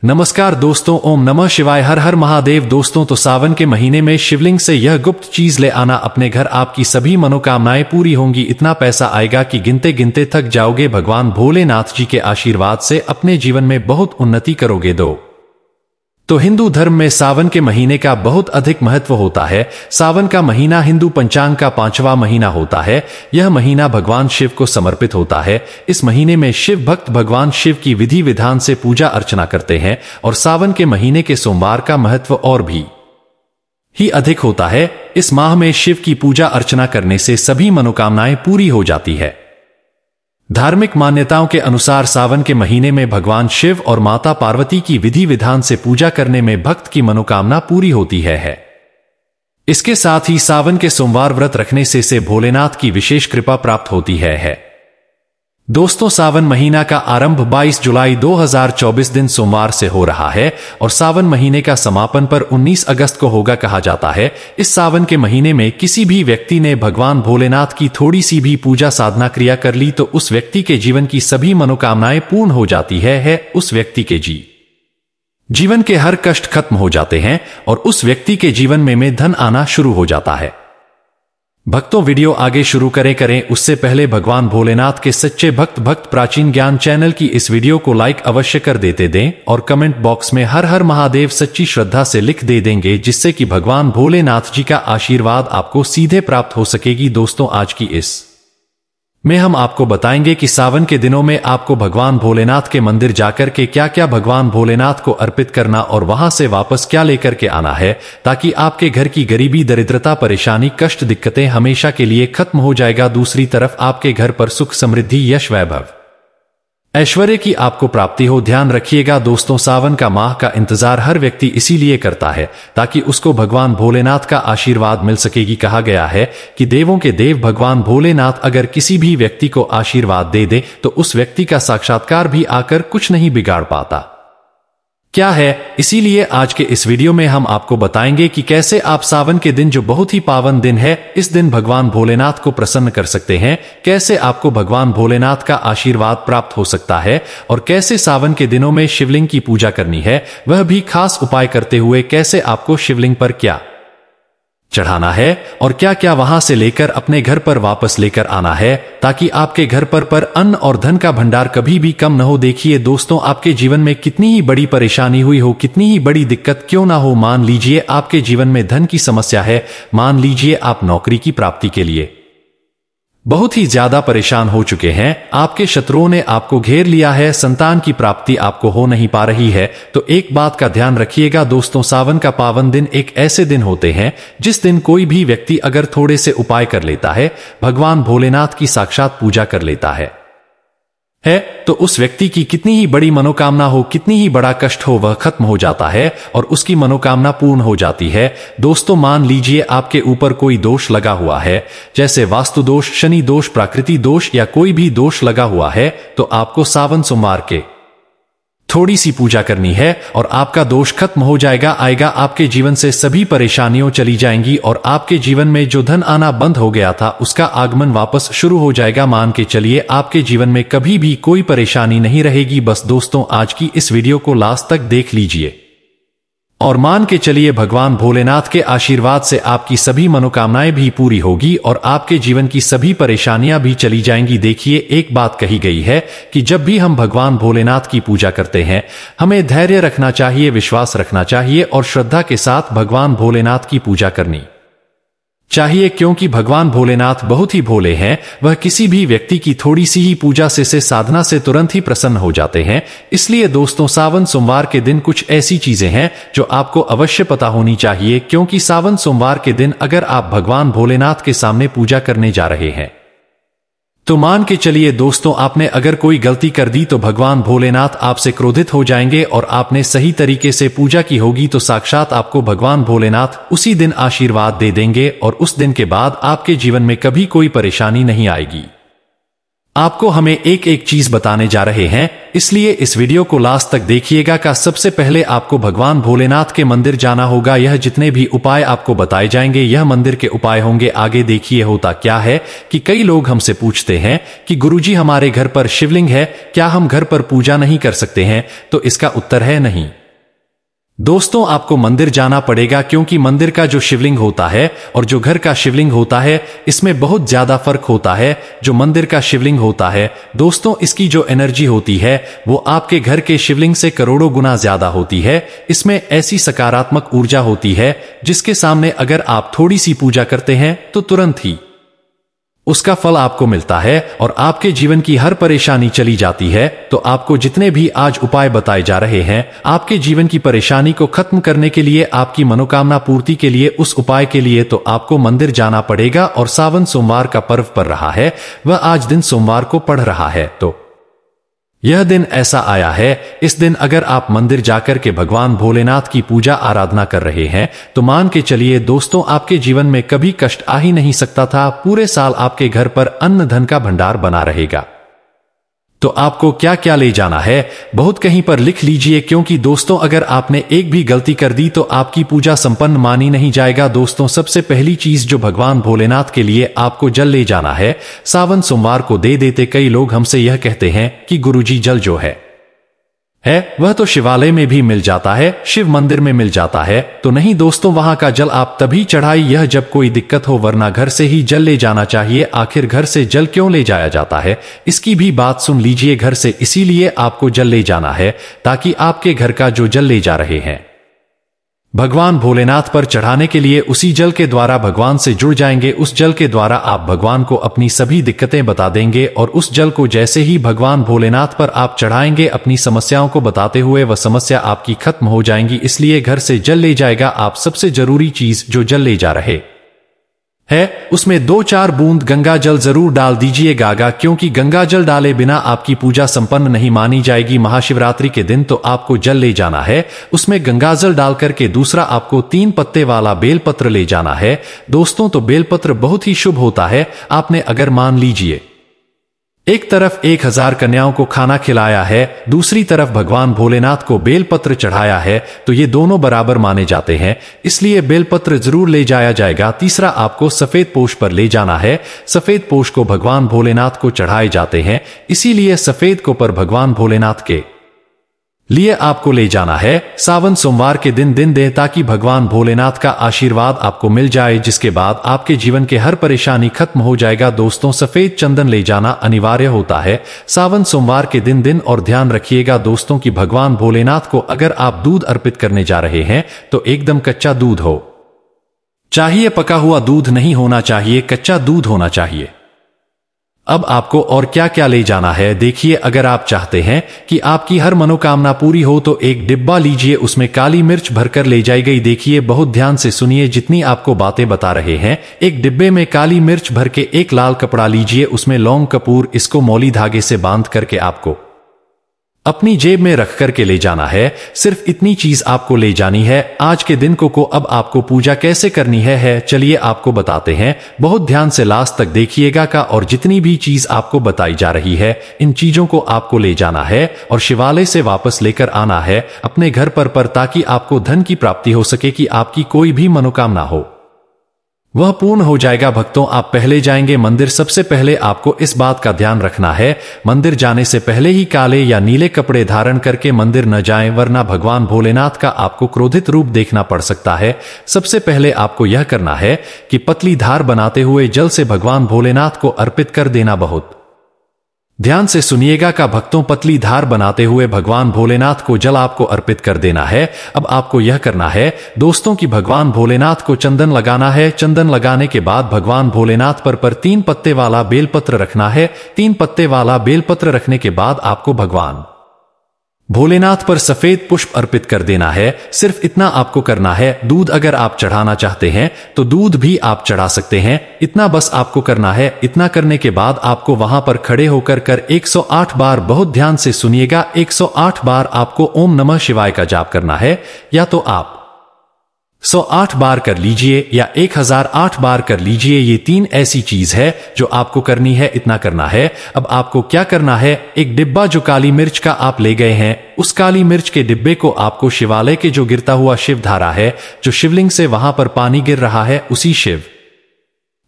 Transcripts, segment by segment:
नमस्कार दोस्तों, ओम नमः शिवाय, हर हर महादेव। दोस्तों तो सावन के महीने में शिवलिंग से यह गुप्त चीज ले आना अपने घर, आपकी सभी मनोकामनाएं पूरी होंगी। इतना पैसा आएगा कि गिनते गिनते थक जाओगे। भगवान भोलेनाथ जी के आशीर्वाद से अपने जीवन में बहुत उन्नति करोगे। तो हिंदू धर्म में सावन के महीने का बहुत अधिक महत्व होता है। सावन का महीना हिंदू पंचांग का 5वां महीना होता है। यह महीना भगवान शिव को समर्पित होता है। इस महीने में शिव भक्त भगवान शिव की विधि विधान से पूजा अर्चना करते हैं और सावन के महीने के सोमवार का महत्व और भी ही अधिक होता है। इस माह में शिव की पूजा अर्चना करने से सभी मनोकामनाएं पूरी हो जाती है। धार्मिक मान्यताओं के अनुसार सावन के महीने में भगवान शिव और माता पार्वती की विधि विधान से पूजा करने में भक्त की मनोकामना पूरी होती है। इसके साथ ही सावन के सोमवार व्रत रखने से भोलेनाथ की विशेष कृपा प्राप्त होती है। दोस्तों, सावन महीना का आरंभ 22 जुलाई 2024 दिन सोमवार से हो रहा है और सावन महीने का समापन पर 19 अगस्त को होगा कहा जाता है। इस सावन के महीने में किसी भी व्यक्ति ने भगवान भोलेनाथ की थोड़ी सी भी पूजा साधना क्रिया कर ली तो उस व्यक्ति के जीवन की सभी मनोकामनाएं पूर्ण हो जाती है। उस व्यक्ति के जीवन के हर कष्ट खत्म हो जाते हैं और उस व्यक्ति के जीवन में धन आना शुरू हो जाता है। भक्तों, वीडियो आगे शुरू करें उससे पहले भगवान भोलेनाथ के सच्चे भक्त प्राचीन ज्ञान चैनल की इस वीडियो को लाइक अवश्य कर देते दें और कमेंट बॉक्स में हर हर महादेव सच्ची श्रद्धा से लिख दे देंगे, जिससे कि भगवान भोलेनाथ जी का आशीर्वाद आपको सीधे प्राप्त हो सकेगी। दोस्तों, आज की इस में हम आपको बताएंगे कि सावन के दिनों में आपको भगवान भोलेनाथ के मंदिर जाकर के क्या क्या भगवान भोलेनाथ को अर्पित करना और वहां से वापस क्या लेकर के आना है, ताकि आपके घर की गरीबी, दरिद्रता, परेशानी, कष्ट, दिक्कतें हमेशा के लिए खत्म हो जाएगा। दूसरी तरफ आपके घर पर सुख, समृद्धि, यश, वैभव, ऐश्वर्य की आपको प्राप्ति हो। ध्यान रखिएगा दोस्तों, सावन का माह का इंतजार हर व्यक्ति इसीलिए करता है ताकि उसको भगवान भोलेनाथ का आशीर्वाद मिल सकेगी। कहा गया है कि देवों के देव भगवान भोलेनाथ अगर किसी भी व्यक्ति को आशीर्वाद दे दे तो उस व्यक्ति का साक्षात्कार भी आकर कुछ नहीं बिगाड़ पाता। क्या है, इसीलिए आज के इस वीडियो में हम आपको बताएंगे कि कैसे आप सावन के दिन, जो बहुत ही पावन दिन है, इस दिन भगवान भोलेनाथ को प्रसन्न कर सकते हैं, कैसे आपको भगवान भोलेनाथ का आशीर्वाद प्राप्त हो सकता है और कैसे सावन के दिनों में शिवलिंग की पूजा करनी है, वह भी खास उपाय करते हुए कैसे आपको शिवलिंग पर क्या चढ़ाना है और क्या क्या वहां से लेकर अपने घर पर वापस लेकर आना है, ताकि आपके घर पर अन्न और धन का भंडार कभी भी कम न हो। देखिए दोस्तों, आपके जीवन में कितनी ही बड़ी परेशानी हुई हो, कितनी ही बड़ी दिक्कत क्यों ना हो, मान लीजिए आपके जीवन में धन की समस्या है, मान लीजिए आप नौकरी की प्राप्ति के लिए बहुत ही ज्यादा परेशान हो चुके हैं, आपके शत्रुओं ने आपको घेर लिया है, संतान की प्राप्ति आपको हो नहीं पा रही है, तो एक बात का ध्यान रखिएगा दोस्तों, सावन का पावन दिन एक ऐसे दिन होते हैं जिस दिन कोई भी व्यक्ति अगर थोड़े से उपाय कर लेता है, भगवान भोलेनाथ की साक्षात पूजा कर लेता है तो उस व्यक्ति की कितनी ही बड़ी मनोकामना हो, कितनी ही बड़ा कष्ट हो, वह खत्म हो जाता है और उसकी मनोकामना पूर्ण हो जाती है। दोस्तों, मान लीजिए आपके ऊपर कोई दोष लगा हुआ है, जैसे वास्तु दोष, शनि दोष, प्राकृति दोष या कोई भी दोष लगा हुआ है, तो आपको सावन सोमवार के थोड़ी सी पूजा करनी है और आपका दोष खत्म हो जाएगा। आएगा आपके जीवन से सभी परेशानियां चली जाएंगी और आपके जीवन में जो धन आना बंद हो गया था उसका आगमन वापस शुरू हो जाएगा। मान के चलिए आपके जीवन में कभी भी कोई परेशानी नहीं रहेगी। बस दोस्तों, आज की इस वीडियो को लास्ट तक देख लीजिए और मान के चलिए भगवान भोलेनाथ के आशीर्वाद से आपकी सभी मनोकामनाएं भी पूरी होगी और आपके जीवन की सभी परेशानियां भी चली जाएंगी। देखिए, एक बात कही गई है कि जब भी हम भगवान भोलेनाथ की पूजा करते हैं, हमें धैर्य रखना चाहिए, विश्वास रखना चाहिए और श्रद्धा के साथ भगवान भोलेनाथ की पूजा करनी चाहिए, क्योंकि भगवान भोलेनाथ बहुत ही भोले हैं। वह किसी भी व्यक्ति की थोड़ी सी ही पूजा से साधना से तुरंत ही प्रसन्न हो जाते हैं। इसलिए दोस्तों, सावन सोमवार के दिन कुछ ऐसी चीजें हैं जो आपको अवश्य पता होनी चाहिए, क्योंकि सावन सोमवार के दिन अगर आप भगवान भोलेनाथ के सामने पूजा करने जा रहे हैं तो मान के चलिए दोस्तों, आपने अगर कोई गलती कर दी तो भगवान भोलेनाथ आपसे क्रोधित हो जाएंगे और आपने सही तरीके से पूजा की होगी तो साक्षात आपको भगवान भोलेनाथ उसी दिन आशीर्वाद दे देंगे और उस दिन के बाद आपके जीवन में कभी कोई परेशानी नहीं आएगी। आपको हमें एक एक चीज बताने जा रहे हैं, इसलिए इस वीडियो को लास्ट तक देखिएगा। का सबसे पहले आपको भगवान भोलेनाथ के मंदिर जाना होगा। यह जितने भी उपाय आपको बताए जाएंगे यह मंदिर के उपाय होंगे। आगे देखिए होता क्या है कि कई लोग हमसे पूछते हैं कि गुरुजी हमारे घर पर शिवलिंग है, क्या हम घर पर पूजा नहीं कर सकते हैं? तो इसका उत्तर है नहीं। दोस्तों, आपको मंदिर जाना पड़ेगा, क्योंकि मंदिर का जो शिवलिंग होता है और जो घर का शिवलिंग होता है इसमें बहुत ज्यादा फर्क होता है। जो मंदिर का शिवलिंग होता है दोस्तों, इसकी जो एनर्जी होती है वो आपके घर के शिवलिंग से करोड़ों गुना ज्यादा होती है। इसमें ऐसी सकारात्मक ऊर्जा होती है जिसके सामने अगर आप थोड़ी सी पूजा करते हैं तो तुरंत ही उसका फल आपको मिलता है और आपके जीवन की हर परेशानी चली जाती है। तो आपको जितने भी आज उपाय बताए जा रहे हैं आपके जीवन की परेशानी को खत्म करने के लिए, आपकी मनोकामना पूर्ति के लिए, उस उपाय के लिए तो आपको मंदिर जाना पड़ेगा। और सावन सोमवार का पर्व पड़ रहा है, वह आज दिन सोमवार को पड़ रहा है, तो यह दिन ऐसा आया है। इस दिन अगर आप मंदिर जाकर के भगवान भोलेनाथ की पूजा आराधना कर रहे हैं तो मान के चलिए दोस्तों, आपके जीवन में कभी कष्ट आ ही नहीं सकता था। पूरे साल आपके घर पर अन्न धन का भंडार बना रहेगा। तो आपको क्या क्या ले जाना है बहुत कहीं पर लिख लीजिए, क्योंकि दोस्तों अगर आपने एक भी गलती कर दी तो आपकी पूजा संपन्न मानी नहीं जाएगा। दोस्तों, सबसे पहली चीज जो भगवान भोलेनाथ के लिए आपको जल ले जाना है, सावन सोमवार को दे देते कई लोग हमसे यह कहते हैं कि गुरुजी जल जो है वह तो शिवालय में भी मिल जाता है, शिव मंदिर में मिल जाता है। तो नहीं दोस्तों, वहां का जल आप तभी चढ़ाई यह जब कोई दिक्कत हो, वरना घर से ही जल ले जाना चाहिए। आखिर घर से जल क्यों ले जाया जाता है इसकी भी बात सुन लीजिए। घर से इसीलिए आपको जल ले जाना है ताकि आपके घर का जो जल ले जा रहे हैं भगवान भोलेनाथ पर चढ़ाने के लिए, उसी जल के द्वारा भगवान से जुड़ जाएंगे। उस जल के द्वारा आप भगवान को अपनी सभी दिक्कतें बता देंगे और उस जल को जैसे ही भगवान भोलेनाथ पर आप चढ़ाएंगे अपनी समस्याओं को बताते हुए, वह समस्या आपकी खत्म हो जाएंगी। इसलिए घर से जल ले जाएगा आप। सबसे जरूरी चीज जो जल ले जा रहे है उसमें 2-4 बूंद गंगा जल जरूर डाल दीजिएगा, क्योंकि गंगा जल डाले बिना आपकी पूजा संपन्न नहीं मानी जाएगी। महाशिवरात्रि के दिन तो आपको जल ले जाना है, उसमें गंगा जल डाल करके दूसरा आपको 3 पत्ते वाला बेलपत्र ले जाना है। दोस्तों, तो बेलपत्र बहुत ही शुभ होता है। आपने अगर मान लीजिए एक तरफ 1000 कन्याओं को खाना खिलाया है, दूसरी तरफ भगवान भोलेनाथ को बेलपत्र चढ़ाया है, तो ये दोनों बराबर माने जाते हैं, इसलिए बेलपत्र जरूर ले जाया जाएगा। तीसरा आपको सफेद पोष पर ले जाना है। सफेद पोष को भगवान भोलेनाथ को चढ़ाए जाते हैं, इसीलिए सफेद को पर भगवान भोलेनाथ के लिए आपको ले जाना है। सावन सोमवार के दिन दे ताकि भगवान भोलेनाथ का आशीर्वाद आपको मिल जाए, जिसके बाद आपके जीवन के हर परेशानी खत्म हो जाएगा। दोस्तों, सफेद चंदन ले जाना अनिवार्य होता है सावन सोमवार के दिन। और ध्यान रखिएगा दोस्तों कि भगवान भोलेनाथ को अगर आप दूध अर्पित करने जा रहे हैं तो एकदम कच्चा दूध हो चाहिए, पका हुआ दूध नहीं होना चाहिए, कच्चा दूध होना चाहिए। अब आपको और क्या क्या ले जाना है देखिए। अगर आप चाहते हैं कि आपकी हर मनोकामना पूरी हो तो एक डिब्बा लीजिए, उसमें काली मिर्च भरकर ले जाई गई। देखिए, बहुत ध्यान से सुनिए जितनी आपको बातें बता रहे हैं। एक डिब्बे में काली मिर्च भर के एक लाल कपड़ा लीजिए, उसमें लौंग कपूर, इसको मौली धागे से बांध करके आपको अपनी जेब में रख करके ले जाना है। सिर्फ इतनी चीज आपको ले जानी है आज के दिन को। अब आपको पूजा कैसे करनी है चलिए आपको बताते हैं। बहुत ध्यान से लास्ट तक देखिएगा का। और जितनी भी चीज आपको बताई जा रही है इन चीजों को आपको ले जाना है और शिवालय से वापस लेकर आना है अपने घर पर ताकि आपको धन की प्राप्ति हो सके, कि आपकी कोई भी मनोकामना हो वह पूर्ण हो जाएगा। भक्तों, आप पहले जाएंगे मंदिर, सबसे पहले आपको इस बात का ध्यान रखना है मंदिर जाने से पहले ही काले या नीले कपड़े धारण करके मंदिर न जाएं, वरना भगवान भोलेनाथ का आपको क्रोधित रूप देखना पड़ सकता है। सबसे पहले आपको यह करना है कि पतली धार बनाते हुए जल से भगवान भोलेनाथ को अर्पित कर देना। बहुत ध्यान से सुनिएगा का भक्तों, पतली धार बनाते हुए भगवान भोलेनाथ को जल आपको अर्पित कर देना है। अब आपको यह करना है दोस्तों कि भगवान भोलेनाथ को चंदन लगाना है। चंदन लगाने के बाद भगवान भोलेनाथ पर 3 पत्ते वाला बेलपत्र रखना है। 3 पत्ते वाला बेलपत्र रखने के बाद आपको भगवान भोलेनाथ पर सफेद पुष्प अर्पित कर देना है। सिर्फ इतना आपको करना है। दूध अगर आप चढ़ाना चाहते हैं तो दूध भी आप चढ़ा सकते हैं, इतना बस आपको करना है। इतना करने के बाद आपको वहां पर खड़े होकर 108 बार, बहुत ध्यान से सुनिएगा, 108 बार आपको ओम नमः शिवाय का जाप करना है। या तो आप 108 बार कर लीजिए या 1008 बार कर लीजिए। ये 3 ऐसी चीज है जो आपको करनी है, इतना करना है। अब आपको क्या करना है, एक डिब्बा जो काली मिर्च का आप ले गए हैं, उस काली मिर्च के डिब्बे को आपको शिवालय के जो गिरता हुआ शिव धारा है, जो शिवलिंग से वहां पर पानी गिर रहा है, उसी शिव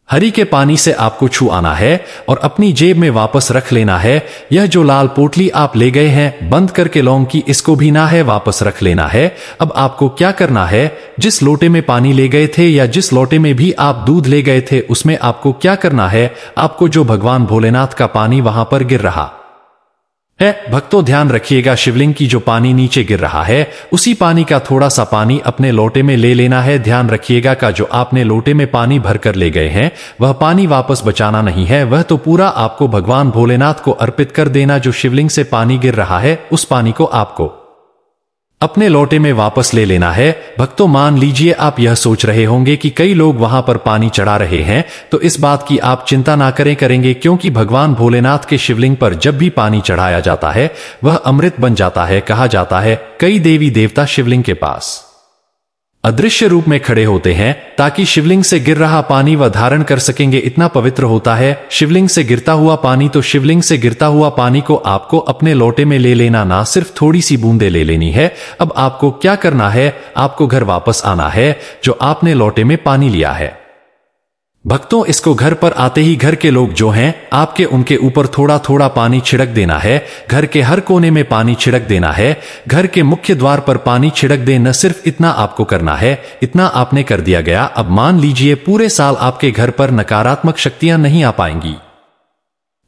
हरि के पानी से आपको छू आना है और अपनी जेब में वापस रख लेना है। यह जो लाल पोटली आप ले गए हैं बंद करके लौंग की, इसको भी ना है वापस रख लेना है। अब आपको क्या करना है, जिस लोटे में पानी ले गए थे या जिस लोटे में भी आप दूध ले गए थे, उसमें आपको क्या करना है, आपको जो भगवान भोलेनाथ का पानी वहां पर गिर रहा है, भक्तों ध्यान रखिएगा, शिवलिंग की जो पानी नीचे गिर रहा है, उसी पानी का थोड़ा सा पानी अपने लोटे में ले लेना है। ध्यान रखिएगा का जो आपने लोटे में पानी भरकर ले गए हैं, वह पानी वापस बचाना नहीं है, वह तो पूरा आपको भगवान भोलेनाथ को अर्पित कर देना। जो शिवलिंग से पानी गिर रहा है, उस पानी को आपको अपने लोटे में वापस ले लेना है। भक्तों मान लीजिए आप यह सोच रहे होंगे कि कई लोग वहां पर पानी चढ़ा रहे हैं, तो इस बात की आप चिंता ना करेंगे, क्योंकि भगवान भोलेनाथ के शिवलिंग पर जब भी पानी चढ़ाया जाता है, वह अमृत बन जाता है। कहा जाता है कई देवी देवता शिवलिंग के पास अदृश्य रूप में खड़े होते हैं ताकि शिवलिंग से गिर रहा पानी वह धारण कर सकेंगे, इतना पवित्र होता है शिवलिंग से गिरता हुआ पानी। तो शिवलिंग से गिरता हुआ पानी को आपको अपने लोटे में ले लेना, ना सिर्फ थोड़ी सी बूंदे ले लेनी है। अब आपको क्या करना है, आपको घर वापस आना है जो आपने लोटे में पानी लिया है। भक्तों इसको घर पर आते ही घर के लोग जो हैं आपके, उनके ऊपर थोड़ा थोड़ा पानी छिड़क देना है। घर के हर कोने में पानी छिड़क देना है, घर के मुख्य द्वार पर पानी छिड़क दे। न सिर्फ इतना आपको करना है, इतना आपने कर दिया गया। अब मान लीजिए पूरे साल आपके घर पर नकारात्मक शक्तियां नहीं आ पाएंगी।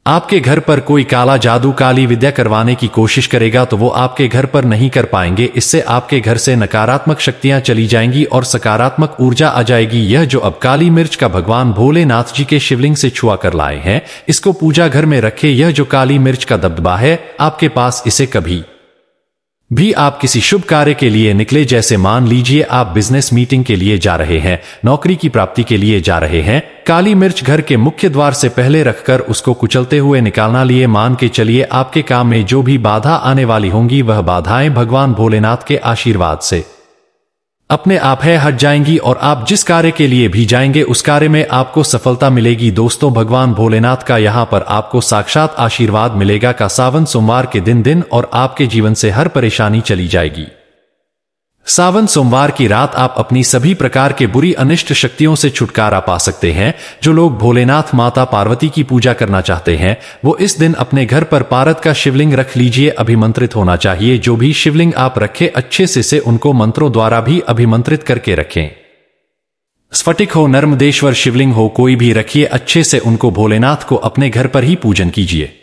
आपके घर पर कोई काला जादू, काली विद्या करवाने की कोशिश करेगा तो वो आपके घर पर नहीं कर पाएंगे। इससे आपके घर से नकारात्मक शक्तियां चली जाएंगी और सकारात्मक ऊर्जा आ जाएगी। यह जो अब काली मिर्च का भगवान भोलेनाथ जी के शिवलिंग से छुआ कर लाए हैं, इसको पूजा घर में रखे। यह जो काली मिर्च का दबदबा है आपके पास, इसे कभी भी आप किसी शुभ कार्य के लिए निकले, जैसे मान लीजिए आप बिजनेस मीटिंग के लिए जा रहे हैं, नौकरी की प्राप्ति के लिए जा रहे हैं, काली मिर्च घर के मुख्य द्वार से पहले रखकर उसको कुचलते हुए निकालना लिए। मान के चलिए आपके काम में जो भी बाधा आने वाली होंगी, वह बाधाएं भगवान भोलेनाथ के आशीर्वाद से अपने आप है हट जाएंगी और आप जिस कार्य के लिए भी जाएंगे उस कार्य में आपको सफलता मिलेगी। दोस्तों भगवान भोलेनाथ का यहां पर आपको साक्षात आशीर्वाद मिलेगा का सावन सोमवार के दिन और आपके जीवन से हर परेशानी चली जाएगी। सावन सोमवार की रात आप अपनी सभी प्रकार के बुरी अनिष्ट शक्तियों से छुटकारा पा सकते हैं। जो लोग भोलेनाथ माता पार्वती की पूजा करना चाहते हैं, वो इस दिन अपने घर पर पारद का शिवलिंग रख लीजिए। अभिमंत्रित होना चाहिए। जो भी शिवलिंग आप रखें अच्छे से उनको मंत्रों द्वारा भी अभिमंत्रित करके रखें। स्फटिक हो, नर्मदेश्वर शिवलिंग हो, कोई भी रखिए, अच्छे से उनको भोलेनाथ को अपने घर पर ही पूजन कीजिए।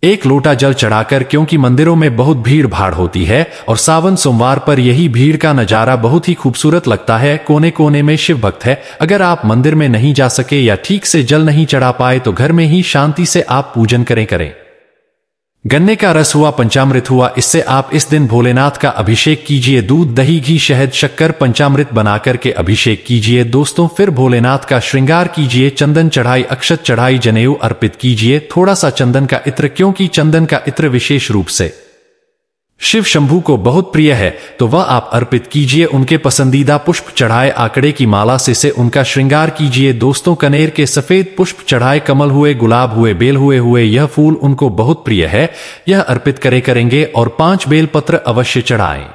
एक लोटा जल चढ़ाकर, क्योंकि मंदिरों में बहुत भीड़ भाड़ होती है और सावन सोमवार पर यही भीड़ का नजारा बहुत ही खूबसूरत लगता है। कोने कोने में शिव भक्त है। अगर आप मंदिर में नहीं जा सके या ठीक से जल नहीं चढ़ा पाए तो घर में ही शांति से आप पूजन करें। गन्ने का रस हुआ, पंचामृत हुआ, इससे आप इस दिन भोलेनाथ का अभिषेक कीजिए। दूध, दही, घी, शहद, शक्कर, पंचामृत बनाकर के अभिषेक कीजिए। दोस्तों फिर भोलेनाथ का श्रृंगार कीजिए। चंदन चढ़ाई, अक्षत चढ़ाई, जनेऊ अर्पित कीजिए। थोड़ा सा चंदन का इत्र, क्योंकि चंदन का इत्र विशेष रूप से शिव शंभू को बहुत प्रिय है, तो वह आप अर्पित कीजिए। उनके पसंदीदा पुष्प चढ़ाए, आंकड़े की माला से उनका श्रृंगार कीजिए। दोस्तों कनेर के सफेद पुष्प चढ़ाए, कमल हुए, गुलाब हुए, बेल हुए, यह फूल उनको बहुत प्रिय है, यह अर्पित करेंगे। और 5 बेलपत्र अवश्य चढ़ाएं।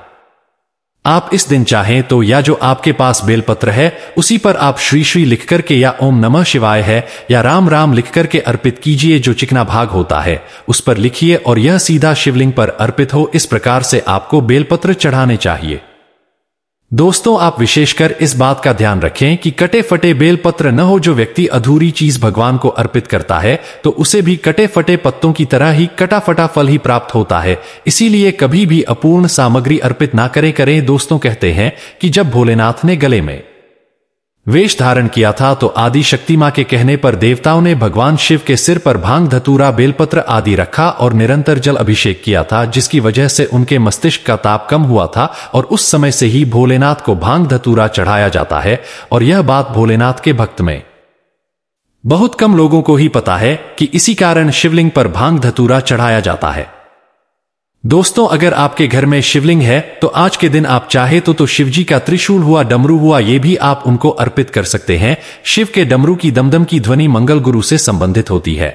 आप इस दिन चाहें तो या जो आपके पास बेलपत्र है उसी पर आप श्री श्री लिख करके या ओम नमः शिवाय है या राम राम लिख करके अर्पित कीजिए। जो चिकना भाग होता है उस पर लिखिए और यह सीधा शिवलिंग पर अर्पित हो। इस प्रकार से आपको बेलपत्र चढ़ाने चाहिए। दोस्तों आप विशेषकर इस बात का ध्यान रखें कि कटे फटे बेलपत्र न हो। जो व्यक्ति अधूरी चीज भगवान को अर्पित करता है तो उसे भी कटे फटे पत्तों की तरह ही कटा फटा फल ही प्राप्त होता है। इसीलिए कभी भी अपूर्ण सामग्री अर्पित ना करें। दोस्तों कहते हैं कि जब भोलेनाथ ने गले में वेश धारण किया था तो आदि शक्ति मां के कहने पर देवताओं ने भगवान शिव के सिर पर भांग, धतूरा, बेलपत्र आदि रखा और निरंतर जल अभिषेक किया था, जिसकी वजह से उनके मस्तिष्क का ताप कम हुआ था। और उस समय से ही भोलेनाथ को भांग धतूरा चढ़ाया जाता है। और यह बात भोलेनाथ के भक्त में बहुत कम लोगों को ही पता है कि इसी कारण शिवलिंग पर भांग धतूरा चढ़ाया जाता है। दोस्तों, अगर आपके घर में शिवलिंग है तो आज के दिन आप चाहे तो शिवजी का त्रिशूल हुआ, डमरू हुआ, ये भी आप उनको अर्पित कर सकते हैं। शिव के डमरू की दमदम की ध्वनि मंगल गुरु से संबंधित होती है,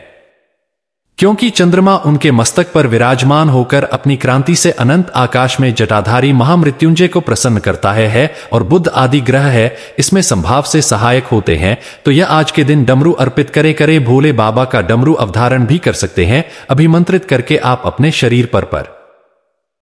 क्योंकि चंद्रमा उनके मस्तक पर विराजमान होकर अपनी क्रांति से अनंत आकाश में जटाधारी महामृत्युंजय को प्रसन्न करता है और बुध आदि ग्रह है इसमें संभाव से सहायक होते हैं। तो यह आज के दिन डमरू अर्पित करे भोले बाबा का डमरू अवधारण भी कर सकते हैं, अभिमंत्रित करके आप अपने शरीर पर